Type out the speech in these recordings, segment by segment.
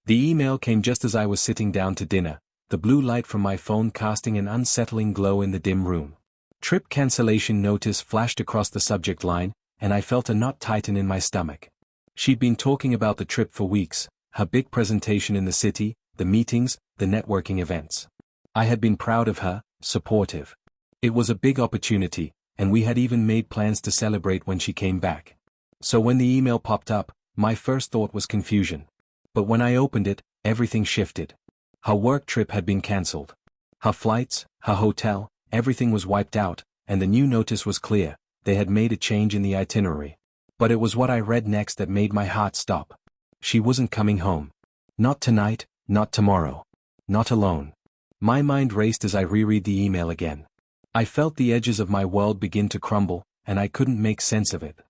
The email came just as I was sitting down to dinner, the blue light from my phone casting an unsettling glow in the dim room. Trip cancellation notice flashed across the subject line, and I felt a knot tighten in my stomach. She'd been talking about the trip for weeks, her big presentation in the city, the meetings, the networking events. I had been proud of her, supportive. It was a big opportunity, and we had even made plans to celebrate when she came back. So when the email popped up, my first thought was confusion. But when I opened it, everything shifted. Her work trip had been cancelled. Her flights, her hotel, everything was wiped out, and the new notice was clear: they had made a change in the itinerary. But it was what I read next that made my heart stop. She wasn't coming home. Not tonight, not tomorrow. Not alone. My mind raced as I reread the email again. I felt the edges of my world begin to crumble, and I couldn't make sense of it.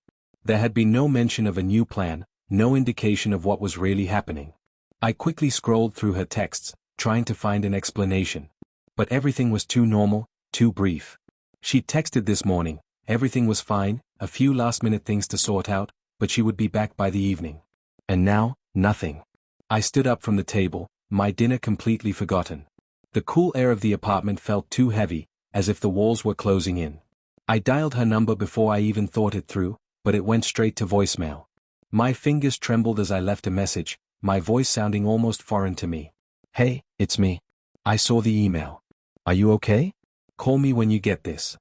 There had been no mention of a new plan, no indication of what was really happening. I quickly scrolled through her texts, trying to find an explanation. But everything was too normal, too brief. She texted this morning, everything was fine, a few last-minute things to sort out, but she would be back by the evening. And now, nothing. I stood up from the table, my dinner completely forgotten. The cool air of the apartment felt too heavy, as if the walls were closing in. I dialed her number before I even thought it through, but it went straight to voicemail. My fingers trembled as I left a message, my voice sounding almost foreign to me. "Hey, it's me. I saw the email. Are you okay? Call me when you get this."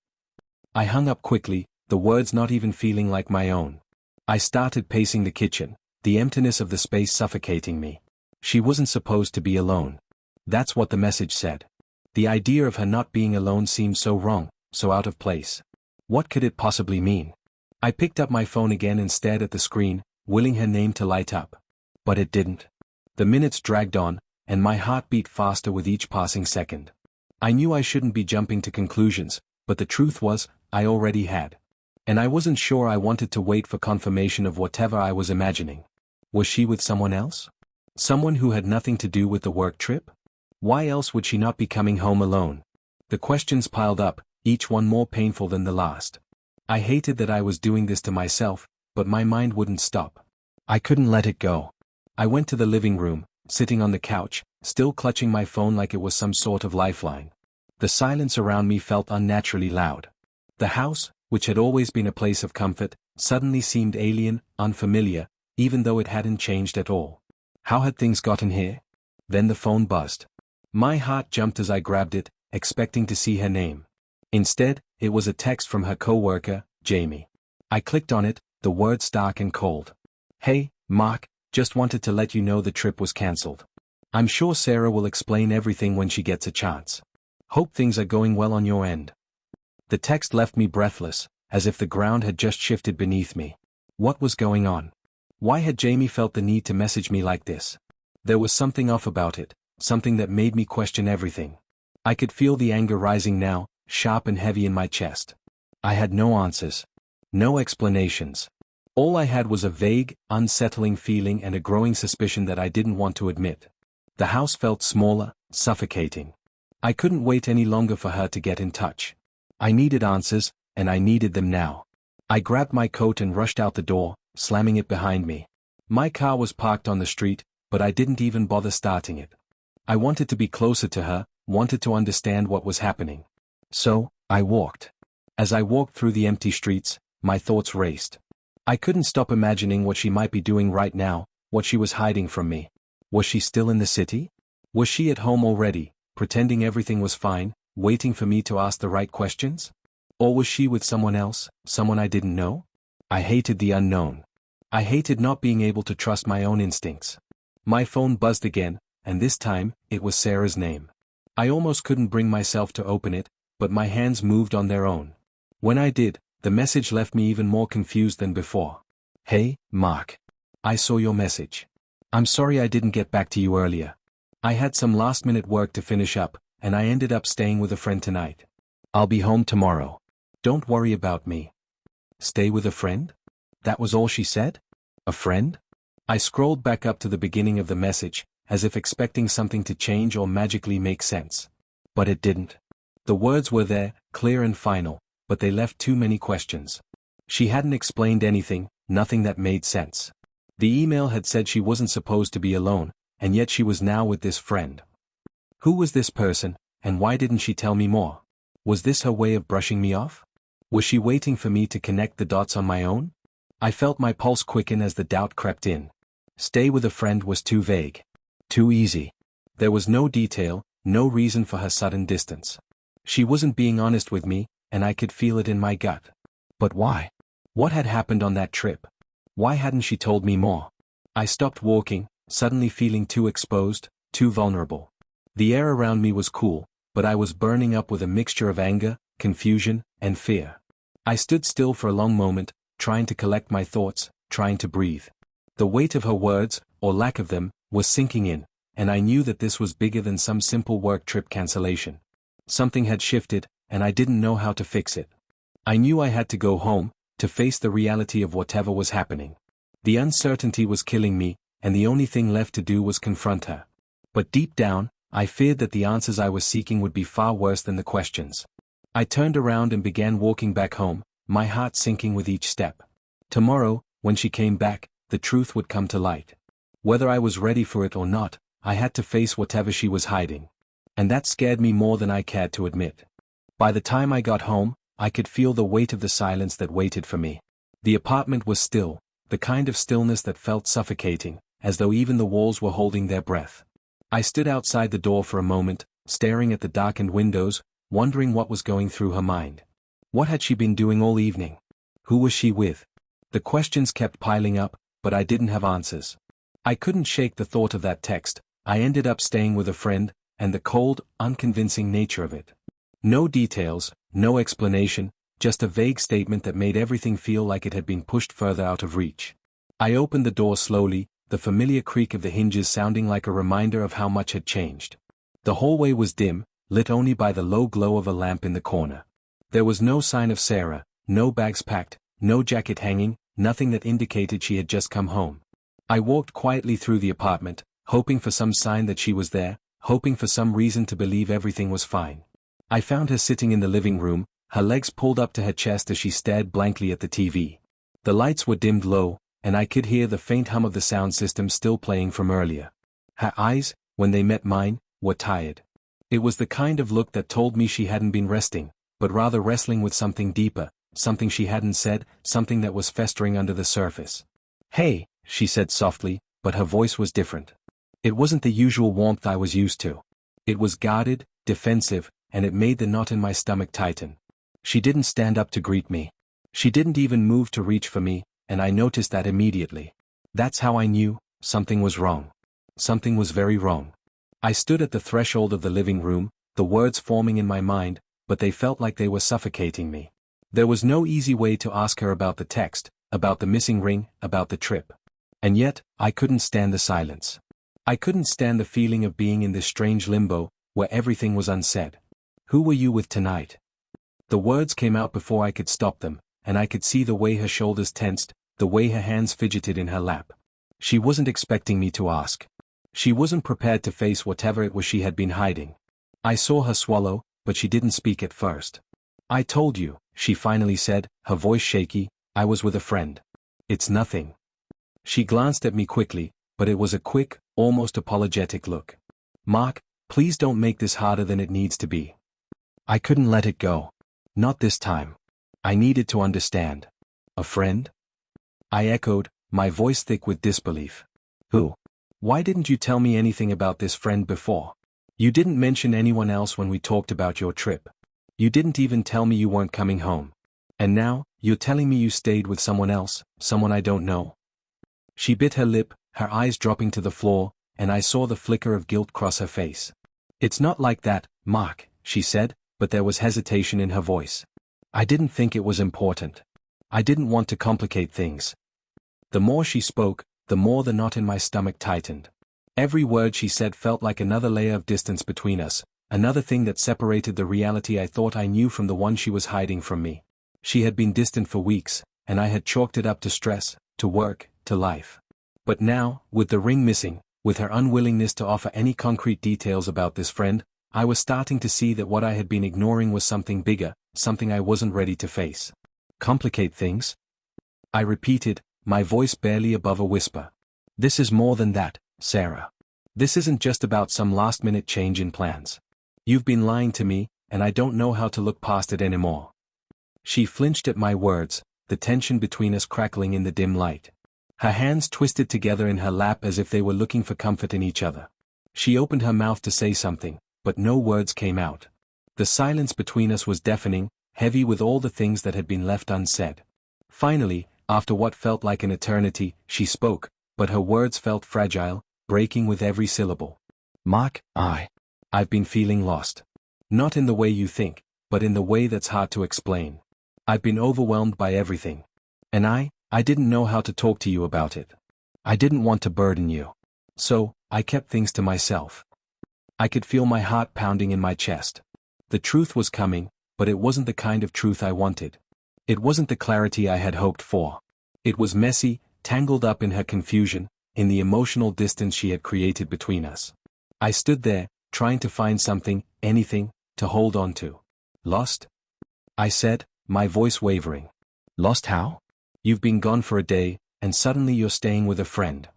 I hung up quickly, the words not even feeling like my own. I started pacing the kitchen, the emptiness of the space suffocating me. She wasn't supposed to be alone. That's what the message said. The idea of her not being alone seemed so wrong, so out of place. What could it possibly mean? I picked up my phone again and stared at the screen, willing her name to light up. But it didn't. The minutes dragged on, and my heart beat faster with each passing second. I knew I shouldn't be jumping to conclusions, but the truth was, I already had. And I wasn't sure I wanted to wait for confirmation of whatever I was imagining. Was she with someone else? Someone who had nothing to do with the work trip? Why else would she not be coming home alone? The questions piled up, each one more painful than the last. I hated that I was doing this to myself, but my mind wouldn't stop. I couldn't let it go. I went to the living room, sitting on the couch, still clutching my phone like it was some sort of lifeline. The silence around me felt unnaturally loud. The house, which had always been a place of comfort, suddenly seemed alien, unfamiliar, even though it hadn't changed at all. How had things gotten here? Then the phone buzzed. My heart jumped as I grabbed it, expecting to see her name. Instead, it was a text from her coworker, Jamie. I clicked on it, the words stark and cold. "Hey, Mark, just wanted to let you know the trip was cancelled. I'm sure Sarah will explain everything when she gets a chance. Hope things are going well on your end." The text left me breathless, as if the ground had just shifted beneath me. What was going on? Why had Jamie felt the need to message me like this? There was something off about it, something that made me question everything. I could feel the anger rising now, sharp and heavy in my chest. I had no answers. No explanations. All I had was a vague, unsettling feeling and a growing suspicion that I didn't want to admit. The house felt smaller, suffocating. I couldn't wait any longer for her to get in touch. I needed answers, and I needed them now. I grabbed my coat and rushed out the door, slamming it behind me. My car was parked on the street, but I didn't even bother starting it. I wanted to be closer to her, wanted to understand what was happening. So, I walked. As I walked through the empty streets, my thoughts raced. I couldn't stop imagining what she might be doing right now, what she was hiding from me. Was she still in the city? Was she at home already, pretending everything was fine, waiting for me to ask the right questions? Or was she with someone else, someone I didn't know? I hated the unknown. I hated not being able to trust my own instincts. My phone buzzed again, and this time, it was Sarah's name. I almost couldn't bring myself to open it, but my hands moved on their own. When I did, the message left me even more confused than before. "Hey, Mark. I saw your message. I'm sorry I didn't get back to you earlier. I had some last-minute work to finish up, and I ended up staying with a friend tonight. I'll be home tomorrow. Don't worry about me." Stay with a friend? That was all she said? A friend? I scrolled back up to the beginning of the message, as if expecting something to change or magically make sense. But it didn't. The words were there, clear and final, but they left too many questions. She hadn't explained anything, nothing that made sense. The email had said she wasn't supposed to be alone, and yet she was now with this friend. Who was this person, and why didn't she tell me more? Was this her way of brushing me off? Was she waiting for me to connect the dots on my own? I felt my pulse quicken as the doubt crept in. Stay with a friend was too vague. Too easy. There was no detail, no reason for her sudden distance. She wasn't being honest with me, and I could feel it in my gut. But why? What had happened on that trip? Why hadn't she told me more? I stopped walking, suddenly feeling too exposed, too vulnerable. The air around me was cool, but I was burning up with a mixture of anger, confusion, and fear. I stood still for a long moment, trying to collect my thoughts, trying to breathe. The weight of her words, or lack of them, was sinking in, and I knew that this was bigger than some simple work trip cancellation. Something had shifted, and I didn't know how to fix it. I knew I had to go home, to face the reality of whatever was happening. The uncertainty was killing me, and the only thing left to do was confront her. But deep down, I feared that the answers I was seeking would be far worse than the questions. I turned around and began walking back home, my heart sinking with each step. Tomorrow, when she came back, the truth would come to light. Whether I was ready for it or not, I had to face whatever she was hiding. And that scared me more than I cared to admit. By the time I got home, I could feel the weight of the silence that waited for me. The apartment was still, the kind of stillness that felt suffocating, as though even the walls were holding their breath. I stood outside the door for a moment, staring at the darkened windows, wondering what was going through her mind. What had she been doing all evening? Who was she with? The questions kept piling up, but I didn't have answers. I couldn't shake the thought of that text. I ended up staying with a friend, and the cold, unconvincing nature of it. No details, no explanation, just a vague statement that made everything feel like it had been pushed further out of reach. I opened the door slowly, the familiar creak of the hinges sounding like a reminder of how much had changed. The hallway was dim, lit only by the low glow of a lamp in the corner. There was no sign of Sarah, no bags packed, no jacket hanging, nothing that indicated she had just come home. I walked quietly through the apartment, hoping for some sign that she was there, hoping for some reason to believe everything was fine. I found her sitting in the living room, her legs pulled up to her chest as she stared blankly at the TV. The lights were dimmed low, and I could hear the faint hum of the sound system still playing from earlier. Her eyes, when they met mine, were tired. It was the kind of look that told me she hadn't been resting, but rather wrestling with something deeper, something she hadn't said, something that was festering under the surface. "Hey," she said softly, but her voice was different. It wasn't the usual warmth I was used to. It was guarded, defensive, and it made the knot in my stomach tighten. She didn't stand up to greet me. She didn't even move to reach for me, and I noticed that immediately. That's how I knew something was wrong. Something was very wrong. I stood at the threshold of the living room, the words forming in my mind, but they felt like they were suffocating me. There was no easy way to ask her about the text, about the missing ring, about the trip. And yet, I couldn't stand the silence. I couldn't stand the feeling of being in this strange limbo, where everything was unsaid. "Who were you with tonight?" The words came out before I could stop them, and I could see the way her shoulders tensed, the way her hands fidgeted in her lap. She wasn't expecting me to ask. She wasn't prepared to face whatever it was she had been hiding. I saw her swallow, but she didn't speak at first. "I told you," she finally said, her voice shaky, "I was with a friend. It's nothing." She glanced at me quickly, but it was a quick, almost apologetic look. "Mark, please don't make this harder than it needs to be." I couldn't let it go. Not this time. I needed to understand. "A friend?" I echoed, my voice thick with disbelief. "Who? Why didn't you tell me anything about this friend before? You didn't mention anyone else when we talked about your trip. You didn't even tell me you weren't coming home. And now, you're telling me you stayed with someone else, someone I don't know." She bit her lip, her eyes dropping to the floor, and I saw the flicker of guilt cross her face. "It's not like that, Mark," she said, but there was hesitation in her voice. "I didn't think it was important. I didn't want to complicate things." The more she spoke, the more the knot in my stomach tightened. Every word she said felt like another layer of distance between us, another thing that separated the reality I thought I knew from the one she was hiding from me. She had been distant for weeks, and I had chalked it up to stress, to work, to life. But now, with the ring missing, with her unwillingness to offer any concrete details about this friend, I was starting to see that what I had been ignoring was something bigger, something I wasn't ready to face. "Complicate things?" I repeated, my voice barely above a whisper. "This is more than that, Sarah. This isn't just about some last-minute change in plans. You've been lying to me, and I don't know how to look past it anymore. She flinched at my words, the tension between us crackling in the dim light. Her hands twisted together in her lap as if they were looking for comfort in each other. She opened her mouth to say something, but no words came out. The silence between us was deafening, heavy with all the things that had been left unsaid. Finally, after what felt like an eternity, she spoke, but her words felt fragile, breaking with every syllable. Mark, I've been feeling lost. Not in the way you think, but in the way that's hard to explain. I've been overwhelmed by everything. And I didn't know how to talk to you about it. I didn't want to burden you. So, I kept things to myself. I could feel my heart pounding in my chest. The truth was coming, but it wasn't the kind of truth I wanted. It wasn't the clarity I had hoped for. It was messy, tangled up in her confusion, in the emotional distance she had created between us. I stood there, trying to find something, anything, to hold on to. Lost? I said, my voice wavering. Lost how? You've been gone for a day, and suddenly you're staying with a friend.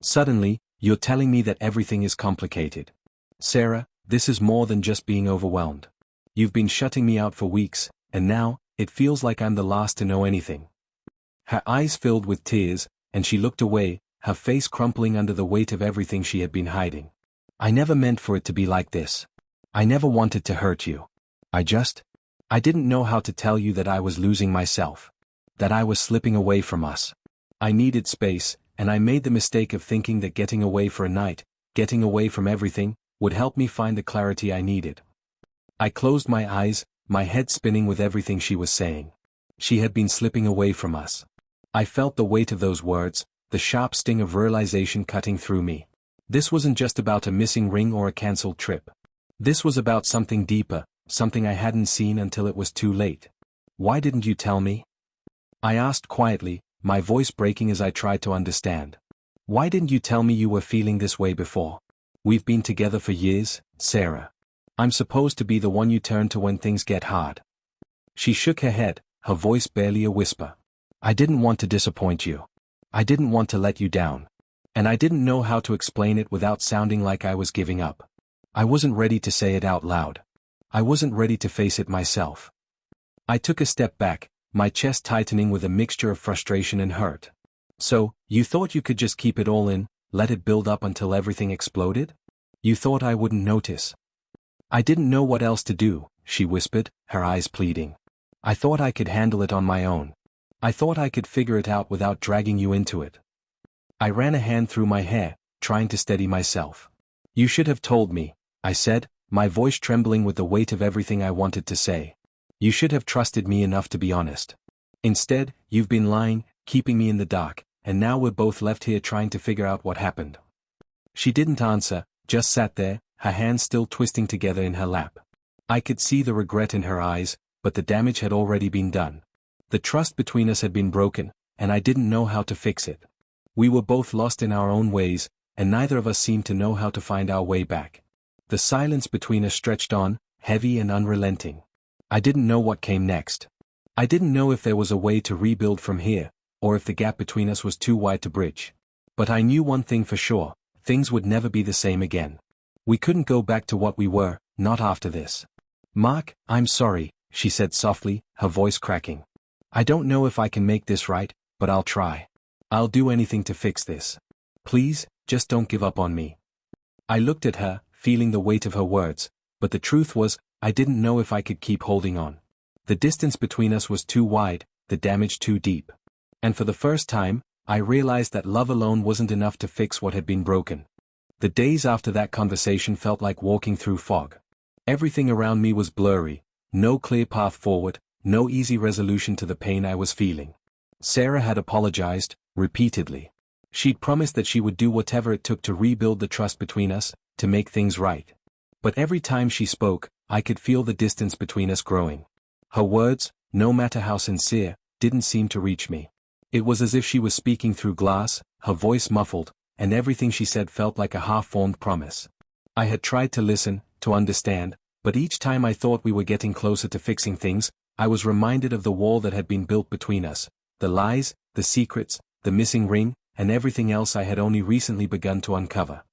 Suddenly, you're telling me that everything is complicated. Sarah, this is more than just being overwhelmed. You've been shutting me out for weeks, and now, it feels like I'm the last to know anything. Her eyes filled with tears, and she looked away, her face crumpling under the weight of everything she had been hiding. I never meant for it to be like this. I never wanted to hurt you. I didn't know how to tell you that I was losing myself. That I was slipping away from us. I needed space, and I made the mistake of thinking that getting away for a night, getting away from everything, would help me find the clarity I needed. I closed my eyes, my head spinning with everything she was saying. She had been slipping away from us. I felt the weight of those words, the sharp sting of realization cutting through me. This wasn't just about a missing ring or a cancelled trip. This was about something deeper, something I hadn't seen until it was too late. Why didn't you tell me? I asked quietly, my voice breaking as I tried to understand. Why didn't you tell me you were feeling this way before? We've been together for years, Sarah. I'm supposed to be the one you turn to when things get hard. She shook her head, her voice barely a whisper. I didn't want to disappoint you. I didn't want to let you down. And I didn't know how to explain it without sounding like I was giving up. I wasn't ready to say it out loud. I wasn't ready to face it myself. I took a step back, my chest tightening with a mixture of frustration and hurt. So, you thought you could just keep it all in, let it build up until everything exploded? You thought I wouldn't notice? I didn't know what else to do, she whispered, her eyes pleading. I thought I could handle it on my own. I thought I could figure it out without dragging you into it. I ran a hand through my hair, trying to steady myself. You should have told me, I said, my voice trembling with the weight of everything I wanted to say. You should have trusted me enough to be honest. Instead, you've been lying, keeping me in the dark, and now we're both left here trying to figure out what happened. She didn't answer, just sat there, her hands still twisting together in her lap. I could see the regret in her eyes, but the damage had already been done. The trust between us had been broken, and I didn't know how to fix it. We were both lost in our own ways, and neither of us seemed to know how to find our way back. The silence between us stretched on, heavy and unrelenting. I didn't know what came next. I didn't know if there was a way to rebuild from here, or if the gap between us was too wide to bridge. But I knew one thing for sure, things would never be the same again. We couldn't go back to what we were, not after this. Mark, I'm sorry, she said softly, her voice cracking. I don't know if I can make this right, but I'll try. I'll do anything to fix this. Please, just don't give up on me. I looked at her, feeling the weight of her words, but the truth was, I didn't know if I could keep holding on. The distance between us was too wide, the damage too deep. And for the first time, I realized that love alone wasn't enough to fix what had been broken. The days after that conversation felt like walking through fog. Everything around me was blurry, no clear path forward, no easy resolution to the pain I was feeling. Sarah had apologized, repeatedly. She'd promised that she would do whatever it took to rebuild the trust between us, to make things right. But every time she spoke, I could feel the distance between us growing. Her words, no matter how sincere, didn't seem to reach me. It was as if she was speaking through glass, her voice muffled, and everything she said felt like a half-formed promise. I had tried to listen, to understand, but each time I thought we were getting closer to fixing things, I was reminded of the wall that had been built between us, the lies, the secrets, the missing ring, and everything else I had only recently begun to uncover.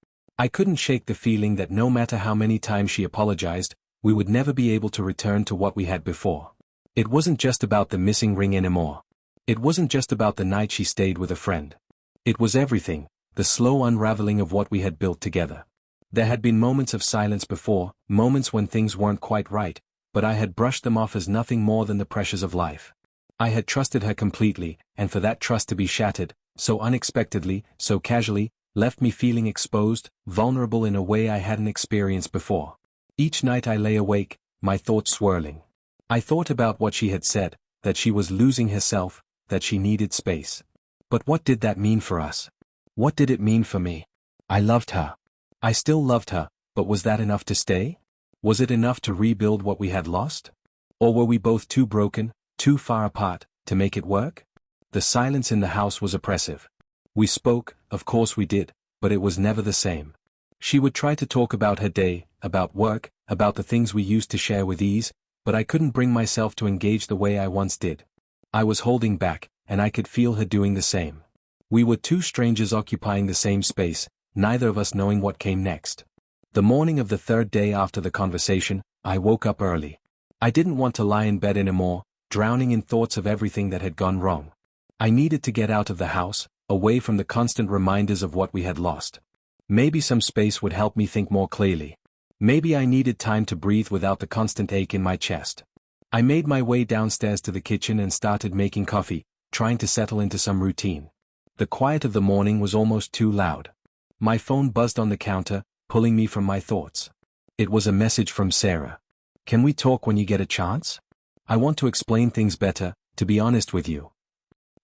I couldn't shake the feeling that no matter how many times she apologized, we would never be able to return to what we had before. It wasn't just about the missing ring anymore. It wasn't just about the night she stayed with a friend. It was everything, the slow unraveling of what we had built together. There had been moments of silence before, moments when things weren't quite right, but I had brushed them off as nothing more than the pressures of life. I had trusted her completely, and for that trust to be shattered, so unexpectedly, so casually, left me feeling exposed, vulnerable in a way I hadn't experienced before. Each night I lay awake, my thoughts swirling. I thought about what she had said, that she was losing herself, that she needed space. But what did that mean for us? What did it mean for me? I loved her. I still loved her, but was that enough to stay? Was it enough to rebuild what we had lost? Or were we both too broken, too far apart, to make it work? The silence in the house was oppressive. We spoke, of course we did, but it was never the same. She would try to talk about her day, about work, about the things we used to share with ease, but I couldn't bring myself to engage the way I once did. I was holding back, and I could feel her doing the same. We were two strangers occupying the same space, neither of us knowing what came next. The morning of the third day after the conversation, I woke up early. I didn't want to lie in bed anymore, drowning in thoughts of everything that had gone wrong. I needed to get out of the house, away from the constant reminders of what we had lost. Maybe some space would help me think more clearly. Maybe I needed time to breathe without the constant ache in my chest. I made my way downstairs to the kitchen and started making coffee, trying to settle into some routine. The quiet of the morning was almost too loud. My phone buzzed on the counter, pulling me from my thoughts. It was a message from Sarah. "Can we talk when you get a chance? I want to explain things better, to be honest with you."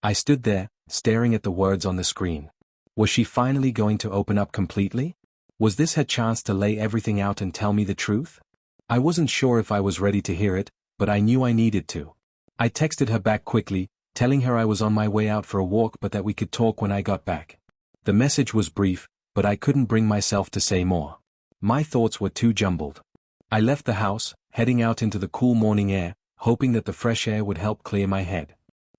I stood there, staring at the words on the screen. Was she finally going to open up completely? Was this her chance to lay everything out and tell me the truth? I wasn't sure if I was ready to hear it, but I knew I needed to. I texted her back quickly, telling her I was on my way out for a walk but that we could talk when I got back. The message was brief, but I couldn't bring myself to say more. My thoughts were too jumbled. I left the house, heading out into the cool morning air, hoping that the fresh air would help clear my head.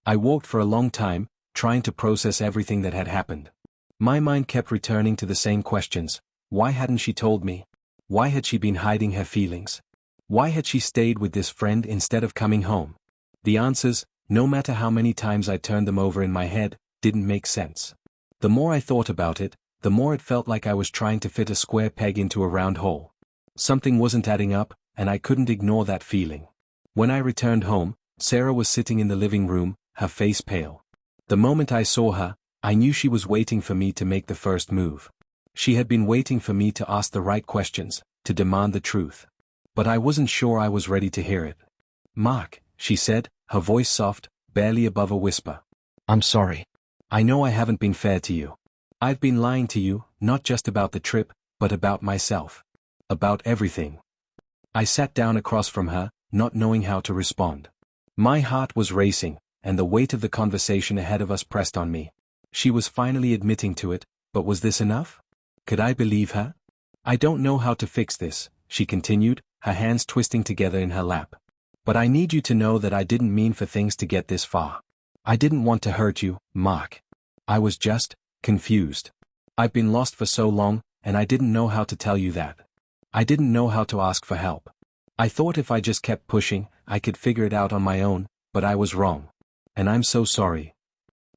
I walked for a long time, trying to process everything that had happened. My mind kept returning to the same questions. Why hadn't she told me? Why had she been hiding her feelings? Why had she stayed with this friend instead of coming home? The answers, no matter how many times I turned them over in my head, didn't make sense. The more I thought about it, the more it felt like I was trying to fit a square peg into a round hole. Something wasn't adding up, and I couldn't ignore that feeling. When I returned home, Sarah was sitting in the living room, her face pale. The moment I saw her, I knew she was waiting for me to make the first move. She had been waiting for me to ask the right questions, to demand the truth. But I wasn't sure I was ready to hear it. "Mark," she said, her voice soft, barely above a whisper. "I'm sorry. I know I haven't been fair to you. I've been lying to you, not just about the trip, but about myself. About everything." I sat down across from her, not knowing how to respond. My heart was racing, and the weight of the conversation ahead of us pressed on me. She was finally admitting to it, but was this enough? Could I believe her? "I don't know how to fix this," she continued, her hands twisting together in her lap. "But I need you to know that I didn't mean for things to get this far. I didn't want to hurt you, Mark. I was just confused. I've been lost for so long, and I didn't know how to tell you that. I didn't know how to ask for help. I thought if I just kept pushing, I could figure it out on my own, but I was wrong. And I'm so sorry."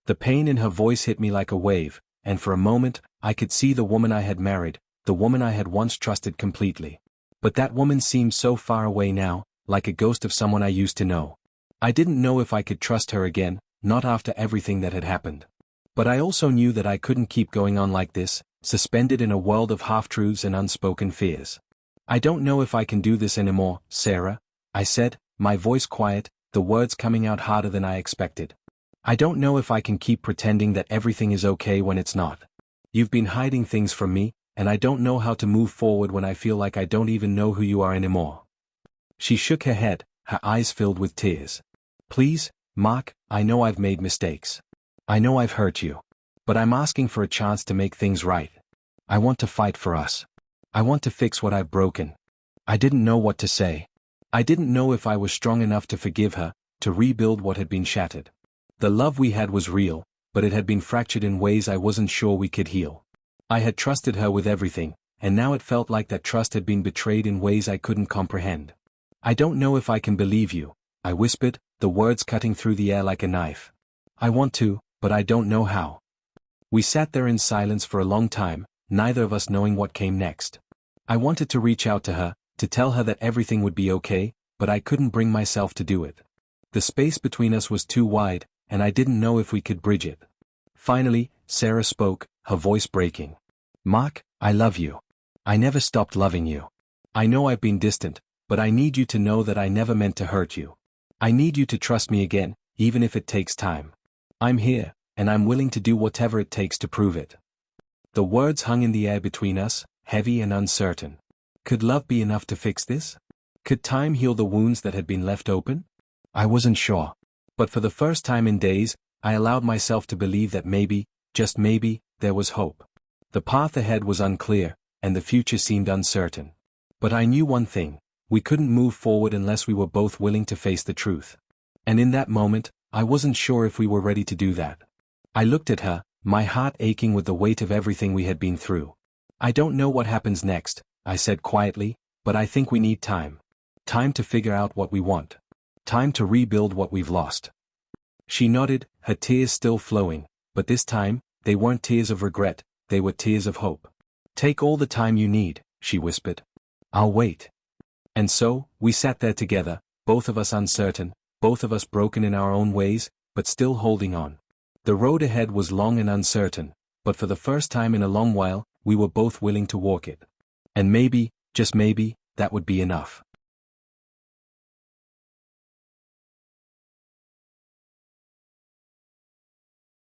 The pain in her voice hit me like a wave, and for a moment, I could see the woman I had married, the woman I had once trusted completely. But that woman seemed so far away now, like a ghost of someone I used to know. I didn't know if I could trust her again, not after everything that had happened. But I also knew that I couldn't keep going on like this, suspended in a world of half-truths and unspoken fears. "I don't know if I can do this anymore, Sarah," I said, my voice quiet, the words coming out harder than I expected. "I don't know if I can keep pretending that everything is okay when it's not. You've been hiding things from me, and I don't know how to move forward when I feel like I don't even know who you are anymore." She shook her head, her eyes filled with tears. "Please, Mark, I know I've made mistakes. I know I've hurt you. But I'm asking for a chance to make things right. I want to fight for us. I want to fix what I've broken." I didn't know what to say. I didn't know if I was strong enough to forgive her, to rebuild what had been shattered. The love we had was real, but it had been fractured in ways I wasn't sure we could heal. I had trusted her with everything, and now it felt like that trust had been betrayed in ways I couldn't comprehend. "I don't know if I can believe you," I whispered, the words cutting through the air like a knife. "I want to, but I don't know how." We sat there in silence for a long time, neither of us knowing what came next. I wanted to reach out to her, to tell her that everything would be okay, but I couldn't bring myself to do it. The space between us was too wide, and I didn't know if we could bridge it. Finally, Sarah spoke, her voice breaking. "Mark, I love you. I never stopped loving you. I know I've been distant, but I need you to know that I never meant to hurt you. I need you to trust me again, even if it takes time. I'm here, and I'm willing to do whatever it takes to prove it." The words hung in the air between us, heavy and uncertain. Could love be enough to fix this? Could time heal the wounds that had been left open? I wasn't sure. But for the first time in days, I allowed myself to believe that maybe, just maybe, there was hope. The path ahead was unclear, and the future seemed uncertain. But I knew one thing: we couldn't move forward unless we were both willing to face the truth. And in that moment, I wasn't sure if we were ready to do that. I looked at her, my heart aching with the weight of everything we had been through. "I don't know what happens next," I said quietly, "but I think we need time. Time to figure out what we want. Time to rebuild what we've lost." She nodded, her tears still flowing, but this time, they weren't tears of regret, they were tears of hope. "Take all the time you need," she whispered. "I'll wait." And so, we sat there together, both of us uncertain, both of us broken in our own ways, but still holding on. The road ahead was long and uncertain, but for the first time in a long while, we were both willing to walk it. And maybe, just maybe, that would be enough.